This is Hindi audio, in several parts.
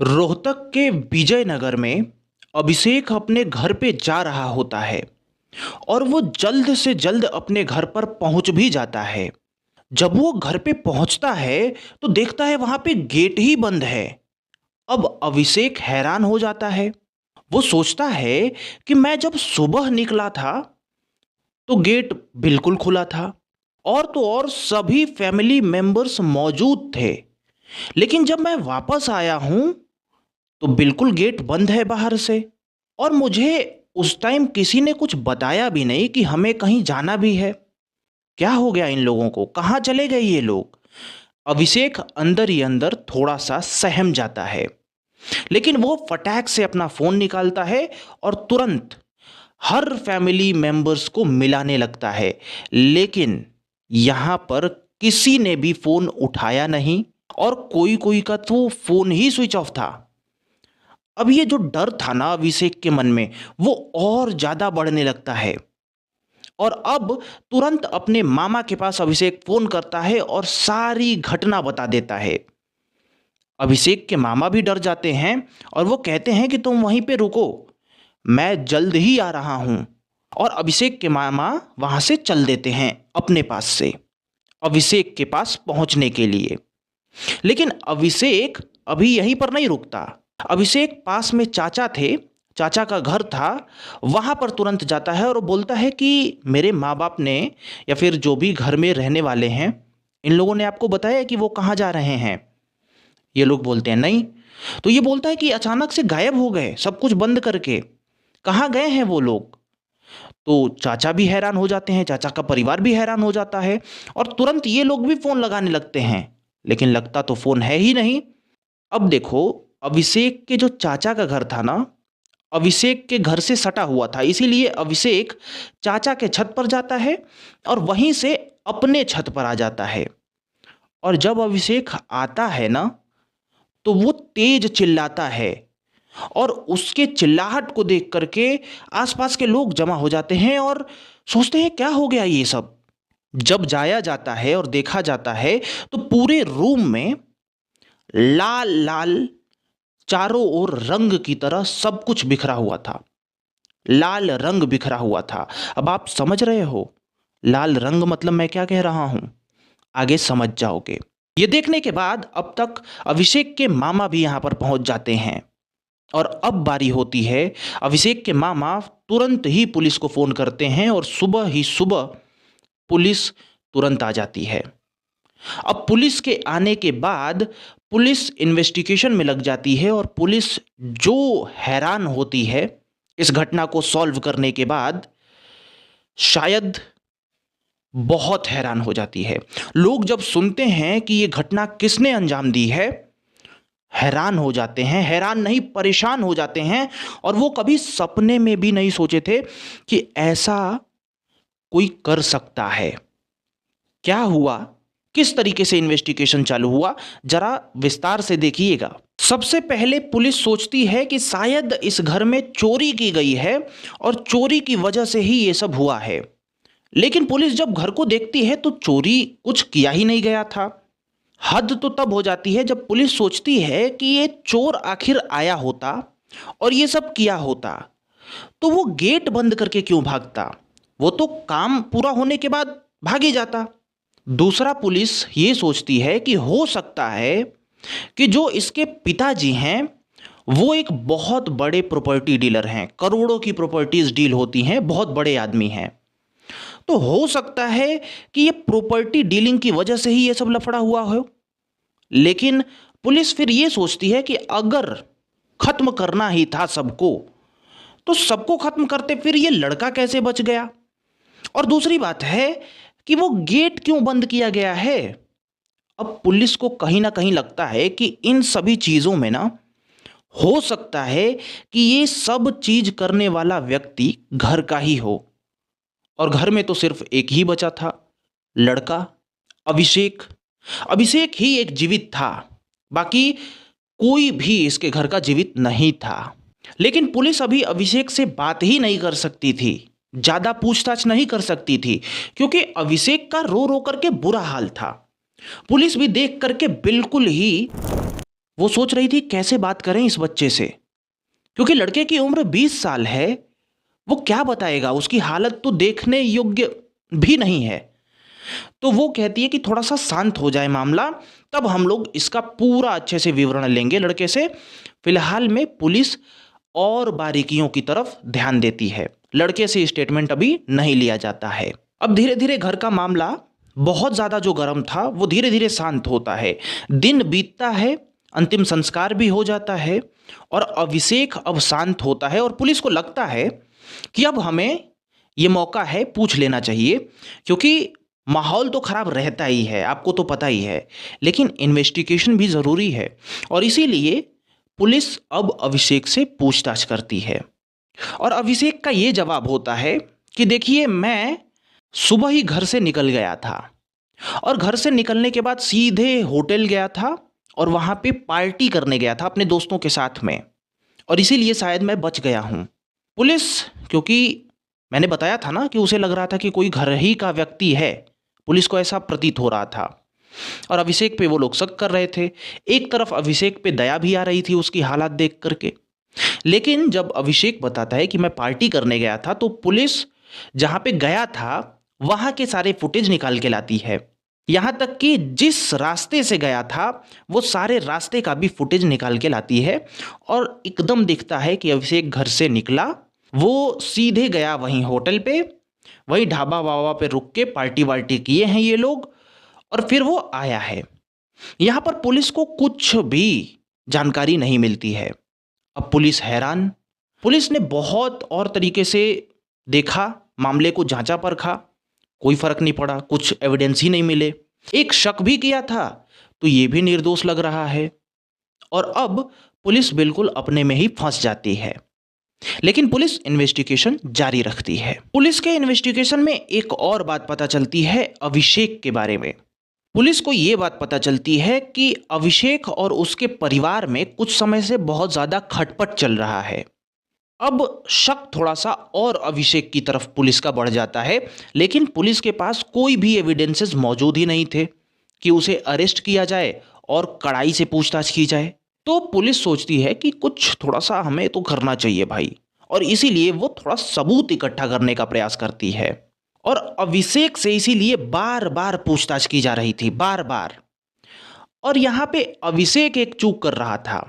रोहतक के विजयनगर में अभिषेक अपने घर पे जा रहा होता है और वो जल्द से जल्द अपने घर पर पहुंच भी जाता है। जब वो घर पे पहुंचता है तो देखता है वहां पे गेट ही बंद है। अब अभिषेक हैरान हो जाता है। वो सोचता है कि मैं जब सुबह निकला था तो गेट बिल्कुल खुला था और तो और सभी फैमिली मेंबर्स मौजूद थे, लेकिन जब मैं वापस आया हूं तो बिल्कुल गेट बंद है बाहर से। और मुझे उस टाइम किसी ने कुछ बताया भी नहीं कि हमें कहीं जाना भी है। क्या हो गया इन लोगों को, कहाँ चले गए ये लोग? अभिषेक अंदर ही अंदर थोड़ा सा सहम जाता है, लेकिन वो फटाक से अपना फोन निकालता है और तुरंत हर फैमिली मेंबर्स को मिलाने लगता है। लेकिन यहां पर किसी ने भी फोन उठाया नहीं और कोई कोई का तो फोन ही स्विच ऑफ था। अब ये जो डर था ना अभिषेक के मन में, वो और ज्यादा बढ़ने लगता है। और अब तुरंत अपने मामा के पास अभिषेक फोन करता है और सारी घटना बता देता है। अभिषेक के मामा भी डर जाते हैं और वो कहते हैं कि तुम वहीं पे रुको, मैं जल्द ही आ रहा हूं। और अभिषेक के मामा वहां से चल देते हैं अपने पास से, अभिषेक के पास पहुंचने के लिए। लेकिन अभिषेक अभी यहीं पर नहीं रुकता। अभिषेक पास में चाचा थे, चाचा का घर था, वहां पर तुरंत जाता है और बोलता है कि मेरे माँ बाप ने या फिर जो भी घर में रहने वाले हैं, इन लोगों ने आपको बताया कि वो कहाँ जा रहे हैं? ये लोग बोलते हैं नहीं। तो ये बोलता है कि अचानक से गायब हो गए सब कुछ बंद करके, कहाँ गए हैं वो लोग? तो चाचा भी हैरान हो जाते हैं, चाचा का परिवार भी हैरान हो जाता है और तुरंत ये लोग भी फोन लगाने लगते हैं, लेकिन लगता तो फोन है ही नहीं। अब देखो, अभिषेक के जो चाचा का घर था ना, अभिषेक के घर से सटा हुआ था, इसीलिए अभिषेक चाचा के छत पर जाता है और वहीं से अपने छत पर आ जाता है। और जब अभिषेक आता है ना, तो वो तेज चिल्लाता है और उसके चिल्लाहट को देख करके आसपास के लोग जमा हो जाते हैं और सोचते हैं क्या हो गया ये सब। जब जाया जाता है और देखा जाता है तो पूरे रूम में लाल लाल चारों ओर रंग की तरह सब कुछ बिखरा हुआ था। लाल रंग बिखरा हुआ था। अब आप समझ रहे हो लाल रंग मतलब मैं क्या कह रहा हूं? आगे समझ जाओगे। ये देखने के बाद अब तक अभिषेक के मामा भी यहां पर पहुंच जाते हैं और अब बारी होती है। अभिषेक के मामा तुरंत ही पुलिस को फोन करते हैं और सुबह ही सुबह पुलिस तुरंत आ जाती है। अब पुलिस के आने के बाद पुलिस इन्वेस्टिगेशन में लग जाती है और पुलिस जो हैरान होती है इस घटना को सॉल्व करने के बाद, शायद बहुत हैरान हो जाती है। लोग जब सुनते हैं कि यह घटना किसने अंजाम दी है, हैरान हो जाते हैं, हैरान नहीं परेशान हो जाते हैं। और वो कभी सपने में भी नहीं सोचे थे कि ऐसा कोई कर सकता है। क्या हुआ, किस तरीके से इन्वेस्टिगेशन चालू हुआ, जरा विस्तार से देखिएगा। सबसे पहले पुलिस सोचती है कि शायद इस घर में चोरी की गई है और चोरी की वजह से ही ये सब हुआ है। लेकिन पुलिस जब घर को देखती है तो चोरी कुछ किया ही नहीं गया था। हद तो तब हो जाती है जब पुलिस सोचती है कि ये चोर आखिर आया होता और ये सब किया होता तो वो गेट बंद करके क्यों भागता? वो तो काम पूरा होने के बाद भाग ही जाता। दूसरा, पुलिस ये सोचती है कि हो सकता है कि जो इसके पिताजी हैं वो एक बहुत बड़े प्रॉपर्टी डीलर हैं, करोड़ों की प्रॉपर्टीज डील होती हैं, बहुत बड़े आदमी हैं। तो हो सकता है कि ये प्रॉपर्टी डीलिंग की वजह से ही ये सब लफड़ा हुआ हो। लेकिन पुलिस फिर ये सोचती है कि अगर खत्म करना ही था सबको तो सबको खत्म करते, फिर ये लड़का कैसे बच गया? और दूसरी बात है कि वो गेट क्यों बंद किया गया है? अब पुलिस को कहीं ना कहीं लगता है कि इन सभी चीजों में ना हो सकता है कि ये सब चीज करने वाला व्यक्ति घर का ही हो। और घर में तो सिर्फ एक ही बचा था, लड़का अभिषेक। अभिषेक ही एक जीवित था, बाकी कोई भी इसके घर का जीवित नहीं था। लेकिन पुलिस अभी अभिषेक से बात ही नहीं कर सकती थी, ज्यादा पूछताछ नहीं कर सकती थी, क्योंकि अभिषेक का रो रो करके बुरा हाल था। पुलिस भी देख करके बिल्कुल ही वो सोच रही थी कैसे बात करें इस बच्चे से, क्योंकि लड़के की उम्र 20 साल है। वो क्या बताएगा, उसकी हालत तो देखने योग्य भी नहीं है। तो वो कहती है कि थोड़ा सा शांत हो जाए मामला, तब हम लोग इसका पूरा अच्छे से विवरण लेंगे लड़के से। फिलहाल में पुलिस और बारीकियों की तरफ ध्यान देती है। लड़के से स्टेटमेंट अभी नहीं लिया जाता है। अब धीरे धीरे घर का मामला बहुत ज़्यादा जो गर्म था वो धीरे धीरे शांत होता है। दिन बीतता है, अंतिम संस्कार भी हो जाता है और अभिषेक अब शांत होता है और पुलिस को लगता है कि अब हमें ये मौका है पूछ लेना चाहिए, क्योंकि माहौल तो खराब रहता ही है, आपको तो पता ही है, लेकिन इन्वेस्टिगेशन भी ज़रूरी है। और इसीलिए पुलिस अब अभिषेक से पूछताछ करती है और अभिषेक का ये जवाब होता है कि देखिए, मैं सुबह ही घर से निकल गया था और घर से निकलने के बाद सीधे होटल गया था और वहाँ पे पार्टी करने गया था अपने दोस्तों के साथ में, और इसीलिए शायद मैं बच गया हूँ। पुलिस, क्योंकि मैंने बताया था ना कि उसे लग रहा था कि कोई घर ही का व्यक्ति है, पुलिस को ऐसा प्रतीत हो रहा था और अभिषेक पे वो लोग शक कर रहे थे। एक तरफ अभिषेक पे दया भी आ रही थी उसकी हालात देख करके। लेकिन जब अभिषेक बताता है कि मैं पार्टी करने गया था, तो पुलिस जहां पे गया था वहां के सारे फुटेज निकाल के लाती है। यहां तक कि जिस रास्ते से गया था वो सारे रास्ते का भी फुटेज निकाल के लाती है और एकदम दिखता है कि अभिषेक घर से निकला, वो सीधे गया वहीं होटल पे, वहीं ढाबा वाबा पे रुक के पार्टी वार्टी किए हैं ये लोग, और फिर वो आया है। यहां पर पुलिस को कुछ भी जानकारी नहीं मिलती है। अब पुलिस हैरान। पुलिस ने बहुत और तरीके से देखा, मामले को जांचा परखा, कोई फर्क नहीं पड़ा, कुछ एविडेंस ही नहीं मिले। एक शक भी किया था तो ये भी निर्दोष लग रहा है और अब पुलिस बिल्कुल अपने में ही फंस जाती है। लेकिन पुलिस इन्वेस्टिगेशन जारी रखती है। पुलिस के इन्वेस्टिगेशन में एक और बात पता चलती है अभिषेक के बारे में। पुलिस को यह बात पता चलती है कि अभिषेक और उसके परिवार में कुछ समय से बहुत ज्यादा खटपट चल रहा है। अब शक थोड़ा सा और अभिषेक की तरफ पुलिस का बढ़ जाता है, लेकिन पुलिस के पास कोई भी एविडेंसेस मौजूद ही नहीं थे कि उसे अरेस्ट किया जाए और कड़ाई से पूछताछ की जाए। तो पुलिस सोचती है कि कुछ थोड़ा सा हमें तो करना चाहिए भाई, और इसीलिए वो थोड़ा सबूत इकट्ठा करने का प्रयास करती है और अभिषेक से इसीलिए बार बार पूछताछ की जा रही थी, बार बार। और यहाँ पे अभिषेक एक चूक कर रहा था,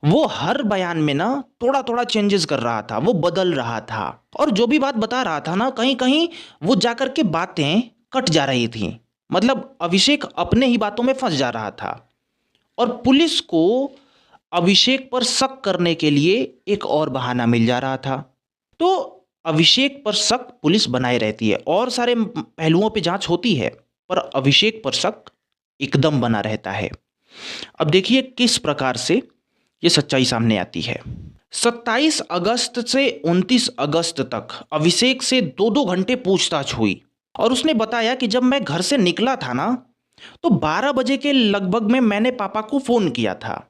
वो हर बयान में ना थोड़ा थोड़ा चेंजेस कर रहा था, वो बदल रहा था और जो भी बात बता रहा था ना, कहीं कहीं वो जाकर के बातें कट जा रही थी। मतलब अभिषेक अपने ही बातों में फंस जा रहा था और पुलिस को अभिषेक पर शक करने के लिए एक और बहाना मिल जा रहा था। तो अभिषेक पर शक पुलिस बनाए रहती है और सारे पहलुओं पे जांच होती है, पर अभिषेक पर शक एकदम बना रहता है। अब देखिए किस प्रकार से ये सच्चाई सामने आती है। 27 अगस्त से 29 अगस्त तक अभिषेक से 2-2 घंटे पूछताछ हुई और उसने बताया कि जब मैं घर से निकला था ना, तो 12 बजे के लगभग में मैंने पापा को फोन किया था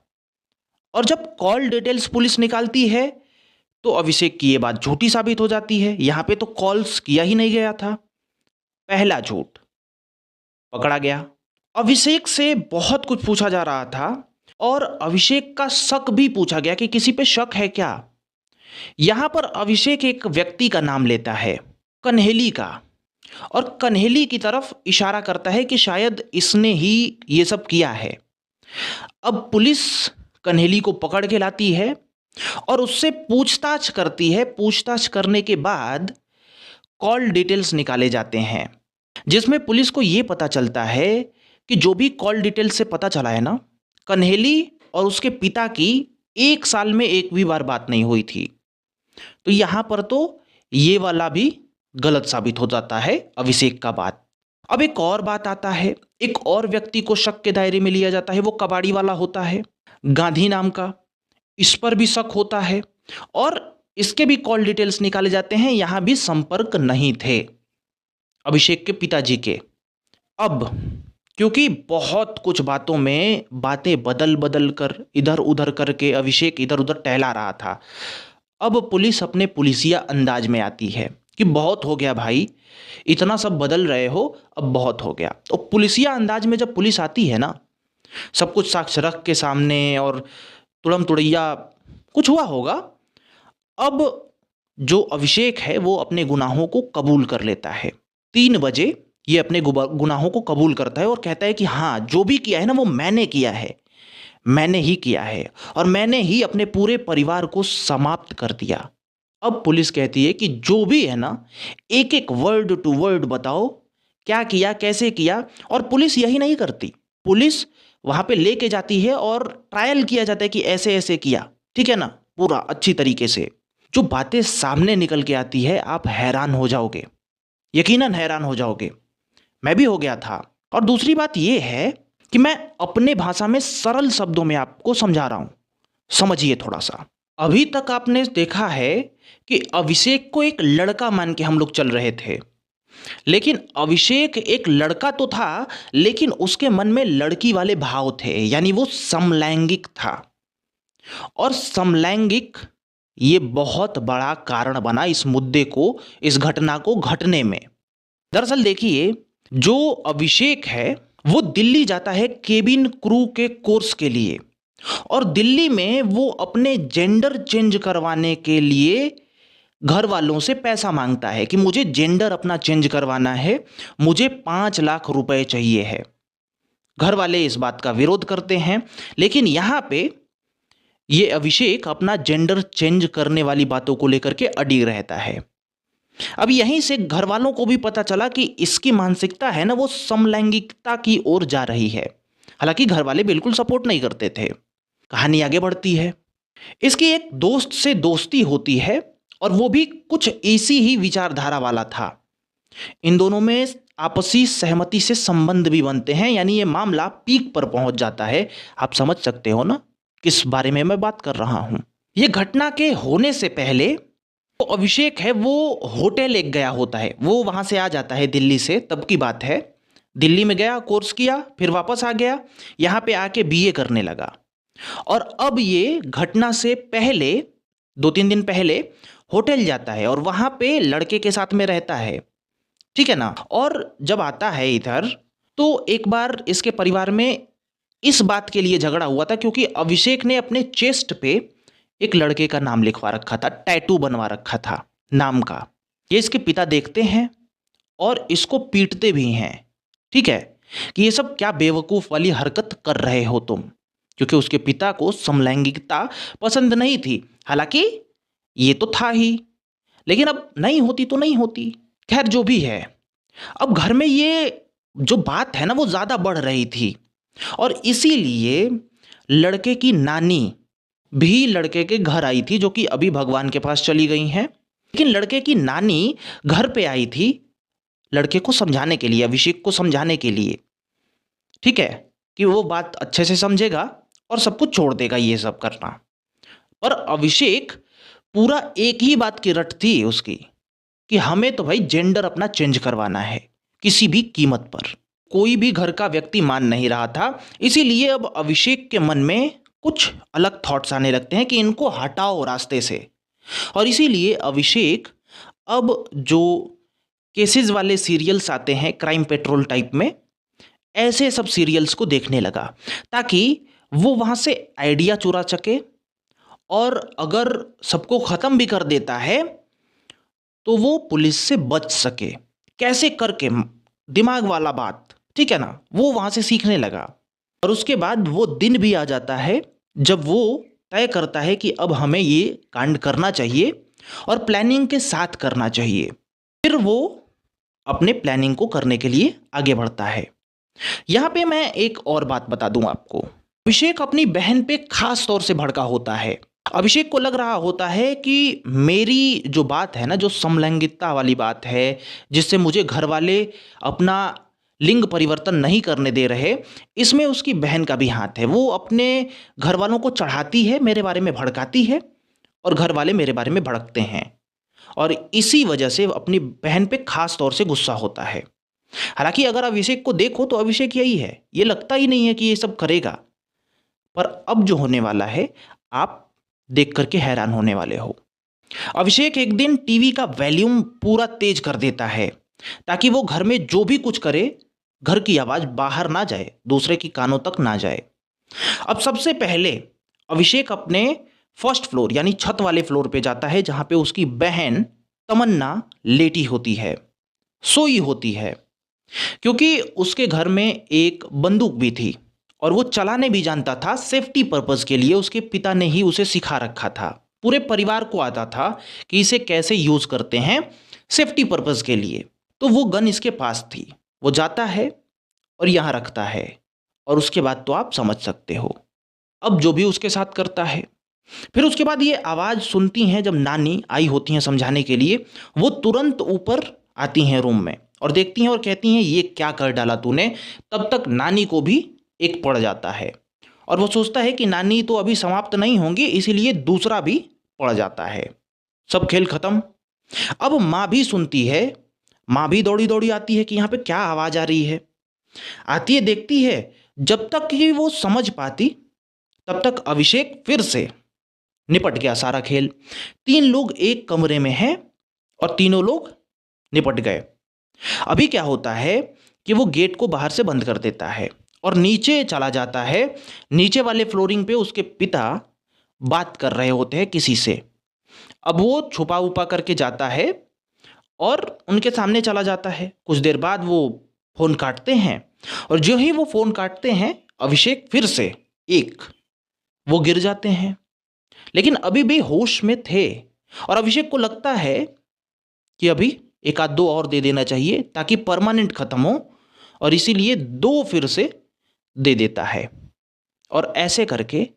और जब कॉल डिटेल्स पुलिस निकालती है तो अभिषेक की ये बात झूठी साबित हो जाती है। यहां पे तो कॉल्स किया ही नहीं गया था। पहला झूठ पकड़ा गया। अभिषेक से बहुत कुछ पूछा जा रहा था और अभिषेक का शक भी पूछा गया कि किसी पे शक है क्या। यहां पर अभिषेक एक व्यक्ति का नाम लेता है, कन्हेली का, और कन्हेली की तरफ इशारा करता है कि शायद इसने ही ये सब किया है। अब पुलिस कन्हेली को पकड़ के लाती है और उससे पूछताछ करती है। पूछताछ करने के बाद कॉल डिटेल्स निकाले जाते हैं, जिसमें पुलिस को यह पता चलता है कि जो भी कॉल डिटेल्स से पता चला है ना, कन्हेली और उसके पिता की 1 साल में एक भी बार बात नहीं हुई थी। तो यहां पर तो ये वाला भी गलत साबित हो जाता है अभिषेक का बात। अब एक और बात आता है, एक और व्यक्ति को शक के दायरे में लिया जाता है। वो कबाड़ी वाला होता है, गांधी नाम का। इस पर भी शक होता है और इसके भी कॉल डिटेल्स निकाले जाते हैं। यहां भी संपर्क नहीं थे अभिषेक के पिताजी के। अब क्योंकि बहुत कुछ बातों में बातें बदल बदल कर इधर उधर करके अभिषेक इधर उधर टहला रहा था, अब पुलिस अपने पुलिसिया अंदाज में आती है कि बहुत हो गया भाई, इतना सब बदल रहे हो, अब बहुत हो गया। तो पुलिसिया अंदाज में जब पुलिस आती है ना, सब कुछ साक्ष्य रख के सामने और तुड़म तुड़ैया कुछ हुआ होगा। अब जो अभिषेक है वो अपने गुनाहों को कबूल कर लेता है। 3 बजे ये अपने गुनाहों को कबूल करता है और कहता है कि हाँ, जो भी किया है ना वो मैंने किया है, मैंने ही किया है और मैंने ही अपने पूरे परिवार को समाप्त कर दिया। अब पुलिस कहती है कि जो भी है ना, एक एक वर्ड टू वर्ड बताओ, क्या किया, कैसे किया। और पुलिस यही नहीं करती, पुलिस वहां पे लेके जाती है और ट्रायल किया जाता है कि ऐसे ऐसे किया, ठीक है ना, पूरा अच्छी तरीके से। जो बातें सामने निकल के आती है आप हैरान हो जाओगे, यकीनन हैरान हो जाओगे। मैं भी हो गया था। और दूसरी बात यह है कि मैं अपने भाषा में सरल शब्दों में आपको समझा रहा हूं, समझिए थोड़ा सा। अभी तक आपने देखा है कि अभिषेक को एक लड़का मान के हम लोग चल रहे थे, लेकिन अभिषेक एक लड़का तो था, लेकिन उसके मन में लड़की वाले भाव थे, यानी वो समलैंगिक था। और समलैंगिक ये बहुत बड़ा कारण बना इस मुद्दे को, इस घटना को घटने में। दरअसल देखिए, जो अभिषेक है वो दिल्ली जाता है केबिन क्रू के कोर्स के लिए, और दिल्ली में वो अपने जेंडर चेंज करवाने के लिए घर वालों से पैसा मांगता है कि मुझे जेंडर अपना चेंज करवाना है, मुझे 5 लाख रुपए चाहिए है। घर वाले इस बात का विरोध करते हैं, लेकिन यहां पे ये अभिषेक अपना जेंडर चेंज करने वाली बातों को लेकर के अडिग रहता है। अब यहीं से घर वालों को भी पता चला कि इसकी मानसिकता है ना वो समलैंगिकता की ओर जा रही है। हालांकि घर वाले बिल्कुल सपोर्ट नहीं करते थे। कहानी आगे बढ़ती है। इसकी एक दोस्त से दोस्ती होती है और वो भी कुछ ऐसी ही विचारधारा वाला था। इन दोनों में आपसी सहमति से संबंध भी बनते हैं, यानी ये मामला पीक पर पहुंच जाता है। आप समझ सकते हो ना किस बारे में मैं बात कर रहा हूं। ये घटना के होने से पहले तो अभिषेक है वो होटल एक गया होता है, वो वहां से आ जाता है दिल्ली से, तब की बात है। दिल्ली में गया, कोर्स किया, फिर वापस आ गया, यहां पे आके बीए करने लगा। और अब ये घटना से पहले 2-3 दिन पहले होटल जाता है और वहां पे लड़के के साथ में रहता है, ठीक है ना। और जब आता है इधर तो एक बार इसके परिवार में इस बात के लिए झगड़ा हुआ था क्योंकि अभिषेक ने अपने चेस्ट पे एक लड़के का नाम लिखवा रखा था, टैटू बनवा रखा था नाम का। ये इसके पिता देखते हैं और इसको पीटते भी हैं, ठीक है, कि ये सब क्या बेवकूफ वाली हरकत कर रहे हो तुम, क्योंकि उसके पिता को समलैंगिकता पसंद नहीं थी। हालांकि ये तो था ही, लेकिन अब नहीं होती तो नहीं होती। खैर जो भी है, अब घर में ये जो बात है ना वो ज्यादा बढ़ रही थी और इसीलिए लड़के की नानी भी लड़के के घर आई थी, जो कि अभी भगवान के पास चली गई हैं। लेकिन लड़के की नानी घर पे आई थी लड़के को समझाने के लिए, अभिषेक को समझाने के लिए, ठीक है, कि वो बात अच्छे से समझेगा और सब कुछ छोड़ देगा ये सब करना। पर अभिषेक पूरा एक ही बात की रट थी उसकी कि हमें तो भाई जेंडर अपना चेंज करवाना है किसी भी कीमत पर। कोई भी घर का व्यक्ति मान नहीं रहा था, इसीलिए अब अभिषेक के मन में कुछ अलग थॉट्स आने लगते हैं कि इनको हटाओ रास्ते से। और इसीलिए अभिषेक अब जो केसेस वाले सीरियल्स आते हैं क्राइम पेट्रोल टाइप में, ऐसे सब सीरियल्स को देखने लगा ताकि वो वहां से आइडिया चुरा सके, और अगर सबको खत्म भी कर देता है तो वो पुलिस से बच सके, कैसे करके, दिमाग वाला बात, ठीक है ना, वो वहां से सीखने लगा। और उसके बाद वो दिन भी आ जाता है जब वो तय करता है कि अब हमें ये कांड करना चाहिए और प्लानिंग के साथ करना चाहिए। फिर वो अपने प्लानिंग को करने के लिए आगे बढ़ता है। यहां पे मैं एक और बात बता दूं आपको। अभिषेक अपनी बहन पे खास तौर से भड़का होता है। अभिषेक को लग रहा होता है कि मेरी जो बात है ना, जो समलैंगिकता वाली बात है, जिससे मुझे घर वाले अपना लिंग परिवर्तन नहीं करने दे रहे, इसमें उसकी बहन का भी हाथ है। वो अपने घर वालों को चढ़ाती है, मेरे बारे में भड़काती है और घर वाले मेरे बारे में भड़कते हैं, और इसी वजह से अपनी बहन पे खास तौर से गुस्सा होता है। हालांकि अगर अभिषेक को देखो तो अभिषेक यही है, ये लगता ही नहीं है कि ये सब करेगा। पर अब जो होने वाला है आप देख करके हैरान होने वाले हो। अभिषेक एक दिन टीवी का वॉल्यूम पूरा तेज कर देता है ताकि वो घर में जो भी कुछ करे घर की आवाज बाहर ना जाए, दूसरे की कानों तक ना जाए। अब सबसे पहले अभिषेक अपने फर्स्ट फ्लोर यानी छत वाले फ्लोर पे जाता है, जहां पे उसकी बहन तमन्ना लेटी होती है, सोई होती है। क्योंकि उसके घर में एक बंदूक भी थी और वो चलाने भी जानता था, सेफ्टी पर्पस के लिए उसके पिता ने ही उसे सिखा रखा था। पूरे परिवार को आता था कि इसे कैसे यूज करते हैं सेफ्टी पर्पस के लिए। तो वो गन इसके पास थी, वो जाता है और यहां रखता है, और उसके बाद तो आप समझ सकते हो अब जो भी उसके साथ करता है। फिर उसके बाद ये आवाज सुनती हैं, जब नानी आई होती हैं समझाने के लिए, वो तुरंत ऊपर आती हैं रूम में और देखती हैं और कहती हैं ये क्या कर डाला तूने। तब तक नानी को भी एक पड़ जाता है और वो सोचता है कि नानी तो अभी समाप्त नहीं होंगी, इसीलिए दूसरा भी पड़ जाता है। सब खेल खत्म। अब माँ भी सुनती है, माँ भी दौड़ी दौड़ी आती है कि यहाँ पे क्या आवाज आ रही है। आती है, देखती है। जब तक कि वो समझ पाती तब तक अभिषेक फिर से निपट गया सारा खेल। 3 लोग एक कमरे में हैं और तीनों लोग निपट गए। अभी क्या होता है कि वो गेट को बाहर से बंद कर देता है और नीचे चला जाता है। नीचे वाले फ्लोरिंग पे उसके पिता बात कर रहे होते हैं किसी से। अब वो छुपा उपा करके जाता है और उनके सामने चला जाता है। कुछ देर बाद वो फोन काटते हैं और जो ही वो फोन काटते हैं, अभिषेक फिर से एक वो गिर जाते हैं, लेकिन अभी भी होश में थे। और अभिषेक को लगता है कि अभी एक आध दो और दे देना चाहिए ताकि परमानेंट खत्म हो, और इसीलिए 2 फिर से दे देता है। और ऐसे करके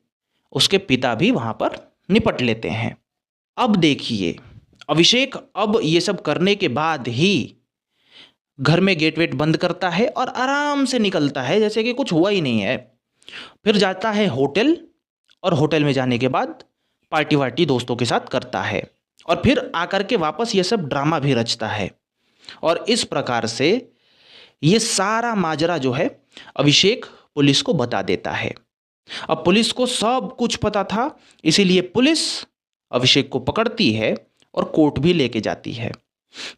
उसके पिता भी वहां पर निपट लेते हैं। अब देखिए, अभिषेक अब ये सब करने के बाद ही घर में गेट वेट बंद करता है और आराम से निकलता है जैसे कि कुछ हुआ ही नहीं है। फिर जाता है होटल, और होटल में जाने के बाद पार्टी वार्टी दोस्तों के साथ करता है, और फिर आकर के वापस ये सब ड्रामा भी रचता है। और इस प्रकार से ये सारा माजरा जो है अभिषेक पुलिस को बता देता है। अब पुलिस को सब कुछ पता था, इसीलिए पुलिस अभिषेक को पकड़ती है और कोर्ट भी लेके जाती है,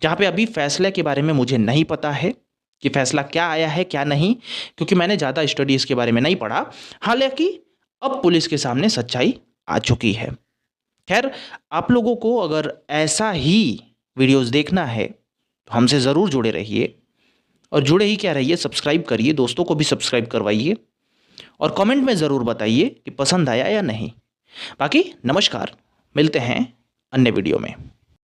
जहाँ पे अभी फैसले के बारे में मुझे नहीं पता है कि फैसला क्या आया है क्या नहीं, क्योंकि मैंने ज़्यादा स्टडी इसके बारे में नहीं पढ़ा। हालांकि अब पुलिस के सामने सच्चाई आ चुकी है। खैर, आप लोगों को अगर ऐसा ही वीडियोस देखना है तो हमसे ज़रूर जुड़े रहिए, और जुड़े ही क्या रहिए, सब्सक्राइब करिए, दोस्तों को भी सब्सक्राइब करवाइए, और कमेंट में ज़रूर बताइए कि पसंद आया या नहीं। बाकी नमस्कार, मिलते हैं अन्य वीडियो में।